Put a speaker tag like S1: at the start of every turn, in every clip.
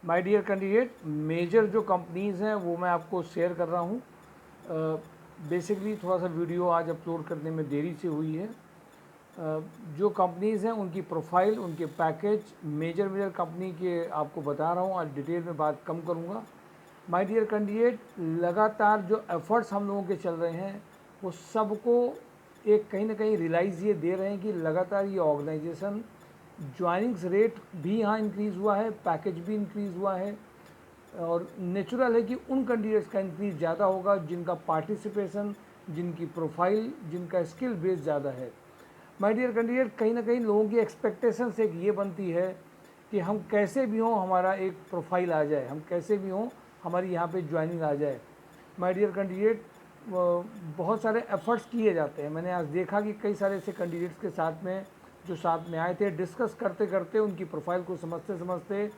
S1: My dear candidate, major जो companies हैं वो मैं आपको शेयर कर रहा हूँ। बेसिकली थोड़ा सा वीडियो आज अपलोड करने में देरी से हुई है। जो कंपनीज़ हैं उनकी प्रोफाइल, उनके पैकेज, मेजर मेजर कंपनी के आपको बता रहा हूँ। आज डिटेल में बात कम करूँगा। माय डियर कैंडिडेट, लगातार जो एफर्ट्स हम लोगों के चल रहे हैं वो सबको एक कहीं ना कहीं रियलाइज़ ये दे रहे हैं कि लगातार ये ऑर्गेनाइजेशन ज्वाइनिंग्स रेट भी यहाँ इंक्रीज़ हुआ है, पैकेज भी इंक्रीज़ हुआ है और नेचुरल है कि उन कैंडिडेट्स का इंक्रीज़ ज़्यादा होगा जिनका पार्टिसिपेशन, जिनकी प्रोफाइल, जिनका स्किल बेस ज़्यादा है। माय डियर कैंडिडेट, कहीं ना कहीं लोगों की एक्सपेक्टेशंस एक ये बनती है कि हम कैसे भी हों हमारा एक प्रोफाइल आ जाए, हम कैसे भी हों हमारी यहाँ पे ज्वाइनिंग आ जाए। माय डियर कैंडिडेट, बहुत सारे एफर्ट्स किए जाते हैं। मैंने आज देखा कि कई सारे ऐसे कैंडिडेट्स के साथ में जो साथ में आए थे, डिस्कस करते करते उनकी प्रोफाइल को समझते समझते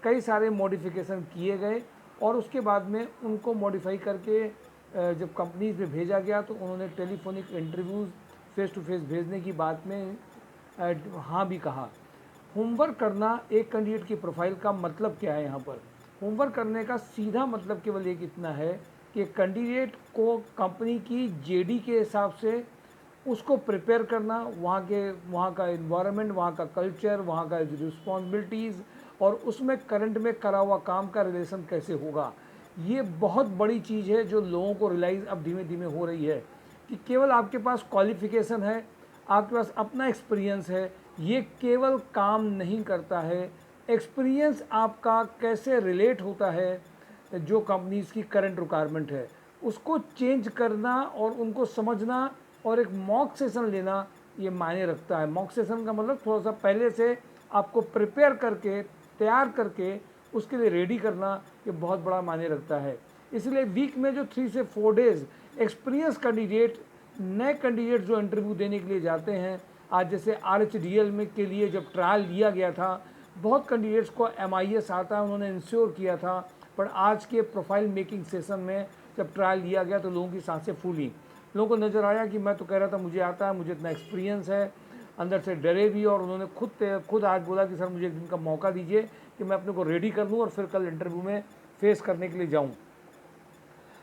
S1: कई सारे मॉडिफिकेशन किए गए और उसके बाद में उनको मॉडिफाई करके जब कंपनीज में भेजा गया तो उन्होंने telephonic interviews face to face भेजने की बात में हाँ भी कहा। होमवर्क करना एक कैंडिडेट की प्रोफाइल का मतलब क्या है? यहाँ पर होमवर्क करने का सीधा मतलब केवल एक इतना है कि कैंडिडेट को कंपनी की जेडी के हिसाब से उसको प्रिपेयर करना, वहाँ का इन्वायरमेंट, वहाँ का कल्चर, वहाँ का रिस्पॉन्सिबिलिटीज़ और उसमें करंट में करा हुआ काम का रिलेशन कैसे होगा। ये बहुत बड़ी चीज़ है जो लोगों को रियलाइज़ अब धीमे धीमे हो रही है कि केवल आपके पास क्वालिफ़िकेशन है, आपके पास अपना एक्सपीरियंस है, ये केवल काम नहीं करता है। एक्सपीरियंस आपका कैसे रिलेट होता है जो कंपनीज़ की करंट रिक्वायरमेंट है उसको चेंज करना और उनको समझना और एक मॉक सेशन लेना ये मायने रखता है। मॉक सेशन का मतलब थोड़ा सा पहले से आपको प्रिपेयर करके, तैयार करके उसके लिए रेडी करना, ये बहुत बड़ा मायने रखता है। इसलिए वीक में जो 3 से 4 डेज़ एक्सपीरियंस कैंडिडेट, नए कैंडिडेट जो इंटरव्यू देने के लिए जाते हैं, आज जैसे RHDL में के लिए जब ट्रायल लिया गया था, बहुत कैंडिडेट्स को MIS आता है, उन्होंने इंश्योर किया था, पर आज के प्रोफाइल मेकिंग सेशन में जब ट्रायल लिया गया तो लोगों की सांसें फूली। लोगों को नज़र आया कि मैं तो कह रहा था मुझे आता है, मुझे इतना एक्सपीरियंस है, अंदर से डरे भी और उन्होंने खुद आज बोला कि सर मुझे एक दिन का मौका दीजिए कि मैं अपने को रेडी कर लूँ और फिर कल इंटरव्यू में फेस करने के लिए जाऊँ।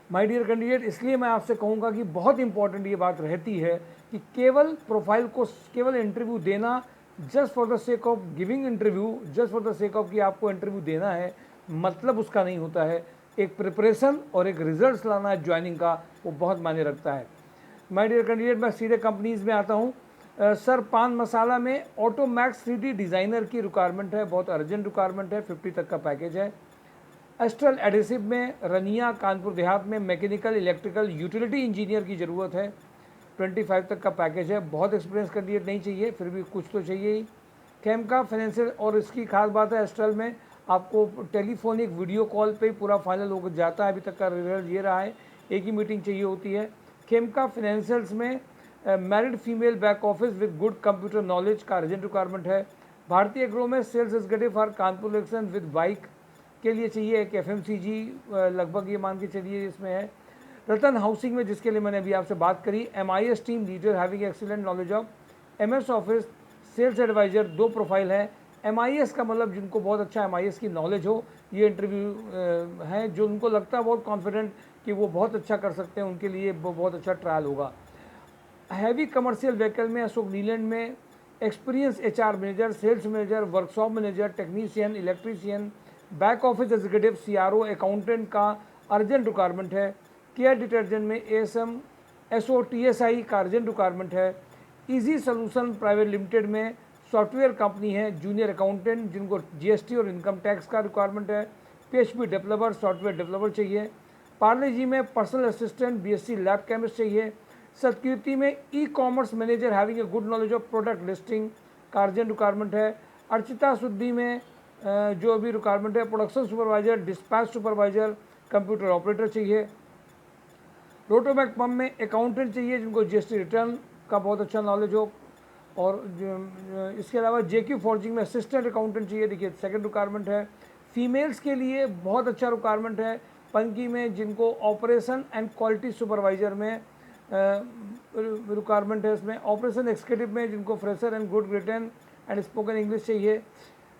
S1: माय डियर कैंडिडेट, इसलिए मैं आपसे कहूँगा कि बहुत इंपॉर्टेंट ये बात रहती है कि केवल प्रोफाइल को, केवल इंटरव्यू देना just for the sake of giving interview, just for the sake of कि आपको इंटरव्यू देना है, मतलब उसका नहीं होता है। एक प्रिपरेशन और एक रिजल्ट्स लाना है ज्वाइनिंग का, वो बहुत मायने रखता है। माय डियर कैंडिडेट, मैं सीधे कंपनीज़ में आता हूँ। सर, पान मसाला में ऑटोमैक्स 3D डिज़ाइनर की रिक्वायरमेंट है, बहुत अर्जेंट रिक्वायरमेंट है, 50 तक का पैकेज है। एस्ट्रल एडिसिव में रनिया कानपुर देहात में मैकेनिकल इलेक्ट्रिकल यूटिलिटी इंजीनियर की ज़रूरत है, 25 तक का पैकेज है। बहुत एक्सपीरियंस कैंडिडेट नहीं चाहिए, फिर भी कुछ तो चाहिए ही। कैमका फाइनेंशियल, और इसकी खास बात है एस्ट्रल में आपको टेलीफोनिक वीडियो कॉल पे ही पूरा फाइनल हो जाता है। अभी तक का रिजल्ट ये रहा है, एक ही मीटिंग चाहिए होती है। खेमका फाइनेंशियल्स में married female back office with good computer knowledge का अर्जेंट रिक्वायरमेंट है। भारतीय एग्रो में sales executive for Kanpur election with bike के लिए चाहिए। एक FMCG लगभग ये मान के चलिए इसमें है। रतन हाउसिंग में, जिसके लिए मैंने अभी आपसे बात करी, MIS team leader having excellent knowledge of MS office, sales advisor, 2 profile है। MIS का मतलब जिनको बहुत अच्छा MIS की नॉलेज हो, ये इंटरव्यू है। जो उनको लगता है बहुत कॉन्फिडेंट कि वो बहुत अच्छा कर सकते हैं, उनके लिए वो बहुत अच्छा ट्रायल होगा। हैवी कमर्शियल व्हीकल में अशोक नीलैंड में experience HR manager, sales manager, workshop manager, technician, electrician, back office executive, CRO, accountant का अर्जेंट रिक्वायरमेंट है। केयर डिटर्जेंट में ASM SOTSI का अर्जेंट रिक्वायरमेंट है। इजी सोल्यूशन प्राइवेट लिमिटेड में software company है, junior accountant जिनको GST और income tax का रिक्वायरमेंट है। PHP डेवलपर, सॉफ्टवेयर डेवलपर चाहिए। पार्ले जी में personal assistant, BSc lab chemist चाहिए। सतकीर्ति में ecommerce manager having a good knowledge of product listing का अर्जेंट रिक्वायरमेंट है। अर्चिता सुद्दी में जो अभी रिक्वायरमेंट है, production supervisor, dispatch supervisor, computer operator चाहिए। रोटोमैक पम्प में अकाउंटेंट चाहिए जिनको GST रिटर्न का बहुत अच्छा नॉलेज हो। और इसके अलावा JQ फॉर्जिंग में असिस्टेंट अकाउंटेंट चाहिए, देखिए सेकंड रिक्वायरमेंट है। फीमेल्स के लिए बहुत अच्छा रिक्वायरमेंट है पंकी में, जिनको ऑपरेशन एंड क्वालिटी सुपरवाइजर में रिक्वायरमेंट है। इसमें ऑपरेशन एग्जीक्यूटिव में जिनको fresher and good written and spoken English चाहिए।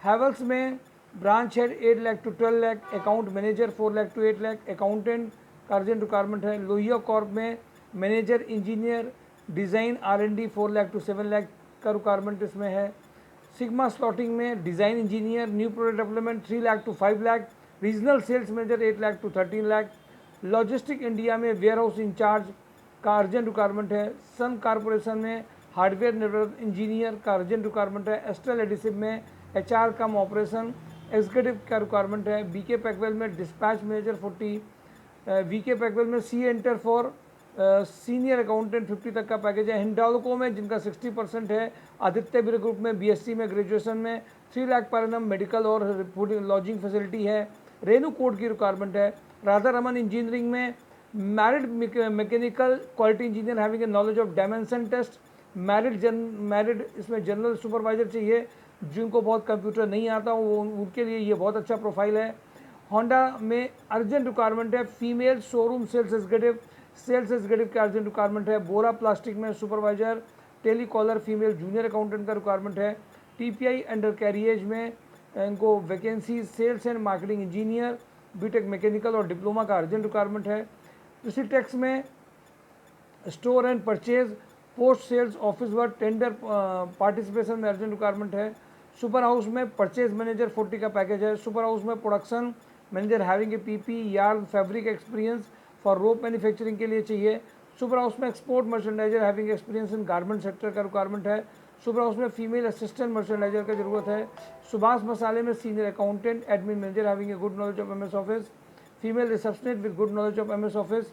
S1: हैवल्स में branch head 8 lakh to 12 lakh, account manager 4 lakh to 8 lakh, accountant का अर्जेंट रिक्वायरमेंट है। लोहिया कॉर्प में manager engineer design R&D 4 lakh to 7 lakh का रिक्वायरमेंट इसमें है। सिग्मा स्लॉटिंग में design engineer new product development 3 lakh to 5 lakh, regional sales manager 8 lakh to 13 lakh. Logistic India में warehouse incharge का urgent requirement है। सन कॉरपोरेशन में हार्डवेयर नेटवर्क इंजीनियर का अर्जेंट रिक्वायरमेंट है। एस्ट्रल एडिसिव में HR कम ऑपरेशन एग्जीक्यूटिव का requirement है। BK Packwell में डिस्पैच मैनेजर 40, VK पैकवेल में C enter for senior accountant 50 तक का पैकेज है। हिंडाल्को में जिनका 60% है। आदित्य बिर ग्रुप में BSc में ग्रेजुएशन में 3 लाख पर एनम मेडिकल और फूड लॉजिंग फैसिलिटी है। रेनू कोड की रिक्वायरमेंट है। राधा रमन इंजीनियरिंग में married mechanical quality engineer having a knowledge of dimension test. Married इसमें जनरल सुपरवाइजर चाहिए, जिनको बहुत कंप्यूटर नहीं आता वो उनके लिए ये बहुत अच्छा प्रोफाइल है। होंडा में अर्जेंट रिक्वायरमेंट है फीमेल शोरूम सेल्स एग्जीक्यूटिव का अर्जेंट रिक्वायरमेंट है। बोरा प्लास्टिक में supervisor telecaller female junior accountant का रिक्वायरमेंट है। TPI अंडर कैरियज में इनको vacancy sales and marketing engineer BTech mechanical और डिप्लोमा का अर्जेंट रिक्वायरमेंट है। प्रिसीटेक्स में store and purchase post sales office work tender participation में अर्जेंट रिक्वायरमेंट है। सुपर हाउस में परचेज मैनेजर 40 का पैकेज है। सुपर हाउस में production manager having a PP yarn fabric experience for rope manufacturing के लिए चाहिए। सुपर हाउस में export merchandiser having experience in garment sector का रिक्वायरमेंट है। सुपर हाउस में फीमेल असिस्टेंट मर्चेंडाइजर का जरूरत है। सुभाष मसाले में senior accountant admin manager having a good knowledge of MS office, female receptionist with good knowledge of MS office.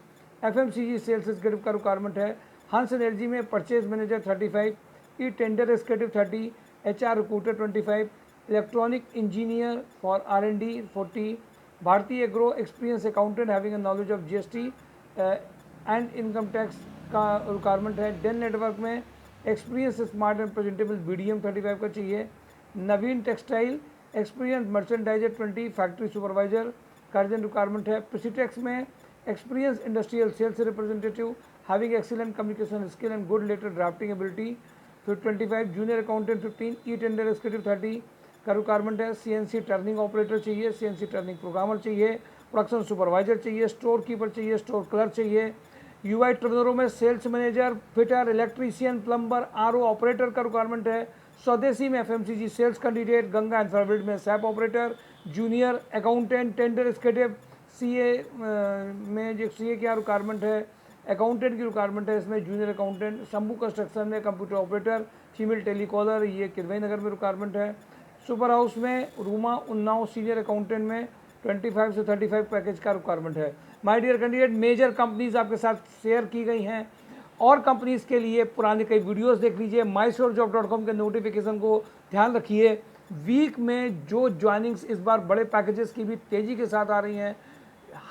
S1: FMCG sales executive का requirement है। Hans energy में purchase manager 35, e tender executive 30, HR recruiter 25, electronic engineer for R&D 40, Bharatiya agro experience accountant having a knowledge of GST and income tax का requirement है। Dell network में experience smart and presentable BDM 35 का चाहिए। Naveen textile experience merchandiser 20, factory supervisor का urgent requirement है। प्रिसीटेक्स में experience industrial sales representative having excellent communication skill and good letter drafting ability फिर 25, junior accountant 15, ई tender executive 30 का requirement है। CNC turning operator चाहिए, CNC turning programmer चाहिए, production supervisor चाहिए, store keeper चाहिए, स्टोर क्लर्क चाहिए। UI टर्नरों में sales manager, fitter, electrician, plumber, RO operator का रिक्वायरमेंट है। स्वदेशी में FMCG sales candidate, Ganga infrared में SAP operator, junior accountant, tender executive, CA में जो CA क्या रिक्वायरमेंट है, अकाउंटेंट की रिक्वायरमेंट है इसमें, जूनियर अकाउंटेंट। शंभू कंस्ट्रक्शन में कंप्यूटर ऑपरेटर, फीमेल टेलीकॉलर, ये किदवई नगर में रिक्वायरमेंट है। सुपर हाउस में रूमा उन्नाव सीनियर अकाउंटेंट में 25 से 35 पैकेज का रिक्वायरमेंट है। My dear candidate, major companies आपके साथ शेयर की गई हैं और कंपनीज के लिए पुराने कई वीडियोस देख लीजिए। mysourcejob.com के नोटिफिकेशन को ध्यान रखिए। वीक में जो ज्वाइनिंग्स इस बार बड़े पैकेजेस की भी तेज़ी के साथ आ रही हैं,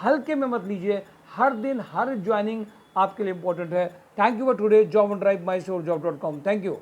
S1: हल्के में मत लीजिए। हर दिन हर ज्वाइनिंग आपके लिए इंपॉर्टेंट है। Thank you for today job on drive mysourcejob.com। Thank you.